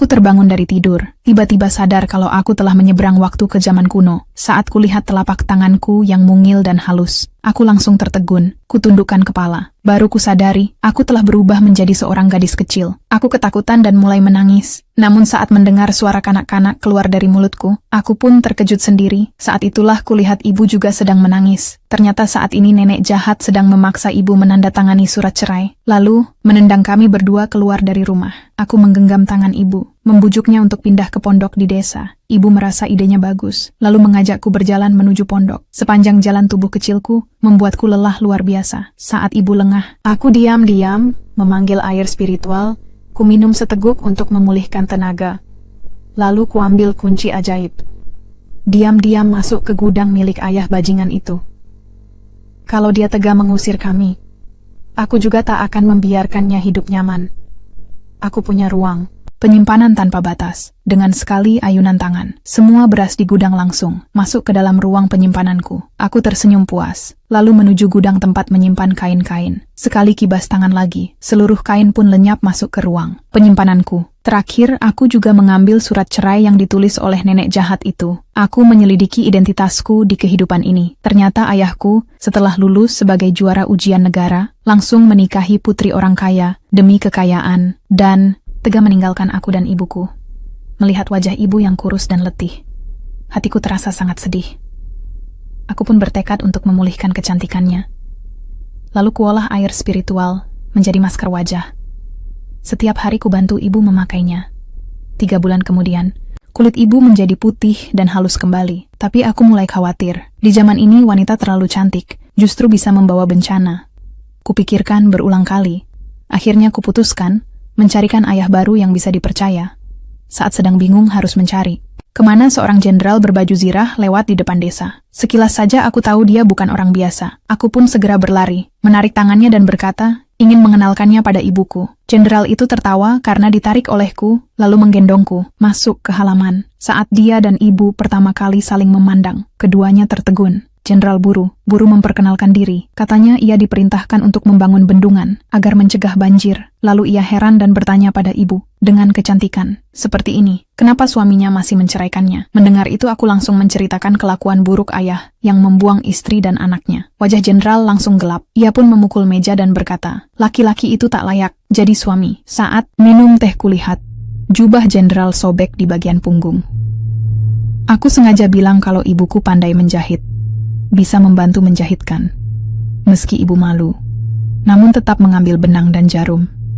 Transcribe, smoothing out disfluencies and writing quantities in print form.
Aku terbangun dari tidur, tiba-tiba sadar kalau aku telah menyeberang waktu ke zaman kuno. Saat kulihat telapak tanganku yang mungil dan halus, aku langsung tertegun, kutundukkan kepala. Baru kusadari, aku telah berubah menjadi seorang gadis kecil. Aku ketakutan dan mulai menangis. Namun saat mendengar suara kanak-kanak keluar dari mulutku, aku pun terkejut sendiri. Saat itulah kulihat ibu juga sedang menangis. Ternyata saat ini nenek jahat sedang memaksa ibu menandatangani surat cerai. Lalu, menendang kami berdua keluar dari rumah. Aku menggenggam tangan ibu, membujuknya untuk pindah ke pondok di desa. Ibu merasa idenya bagus, lalu mengajakku berjalan menuju pondok. Sepanjang jalan tubuh kecilku membuatku lelah luar biasa. Saat ibu lengah, aku diam-diam memanggil air spiritual. Ku minum seteguk untuk memulihkan tenaga. Lalu kuambil kunci ajaib. Diam-diam masuk ke gudang milik ayah bajingan itu. Kalau dia tega mengusir kami, aku juga tak akan membiarkannya hidup nyaman. Aku punya ruang penyimpanan tanpa batas. Dengan sekali ayunan tangan, semua beras di gudang langsung masuk ke dalam ruang penyimpananku. Aku tersenyum puas, lalu menuju gudang tempat menyimpan kain-kain. Sekali kibas tangan lagi, seluruh kain pun lenyap masuk ke ruang penyimpananku. Terakhir, aku juga mengambil surat cerai yang ditulis oleh nenek jahat itu. Aku menyelidiki identitasku di kehidupan ini. Ternyata ayahku, setelah lulus sebagai juara ujian negara, langsung menikahi putri orang kaya demi kekayaan, dan tega meninggalkan aku dan ibuku. Melihat wajah ibu yang kurus dan letih, hatiku terasa sangat sedih. Aku pun bertekad untuk memulihkan kecantikannya. Lalu kuolah air spiritual menjadi masker wajah. Setiap hari kubantu ibu memakainya. 3 bulan kemudian, kulit ibu menjadi putih dan halus kembali. Tapi aku mulai khawatir. Di zaman ini wanita terlalu cantik, justru bisa membawa bencana. Kupikirkan berulang kali. Akhirnya kuputuskan mencarikan ayah baru yang bisa dipercaya. Saat sedang bingung harus mencari kemana seorang jenderal berbaju zirah lewat di depan desa. Sekilas saja aku tahu dia bukan orang biasa. Aku pun segera berlari, menarik tangannya dan berkata, ingin mengenalkannya pada ibuku. Jenderal itu tertawa karena ditarik olehku, lalu menggendongku masuk ke halaman. Saat dia dan ibu pertama kali saling memandang, keduanya tertegun. Jenderal Buru memperkenalkan diri. Katanya ia diperintahkan untuk membangun bendungan agar mencegah banjir. Lalu ia heran dan bertanya pada ibu, dengan kecantikan seperti ini, kenapa suaminya masih menceraikannya? Mendengar itu aku langsung menceritakan kelakuan buruk ayah yang membuang istri dan anaknya. Wajah jenderal langsung gelap. Ia pun memukul meja dan berkata, laki-laki itu tak layak jadi suami. Saat minum teh kulihat, jubah jenderal sobek di bagian punggung. Aku sengaja bilang kalau ibuku pandai menjahit, bisa membantu menjahitkan. Meski ibu malu, namun tetap mengambil benang dan jarum.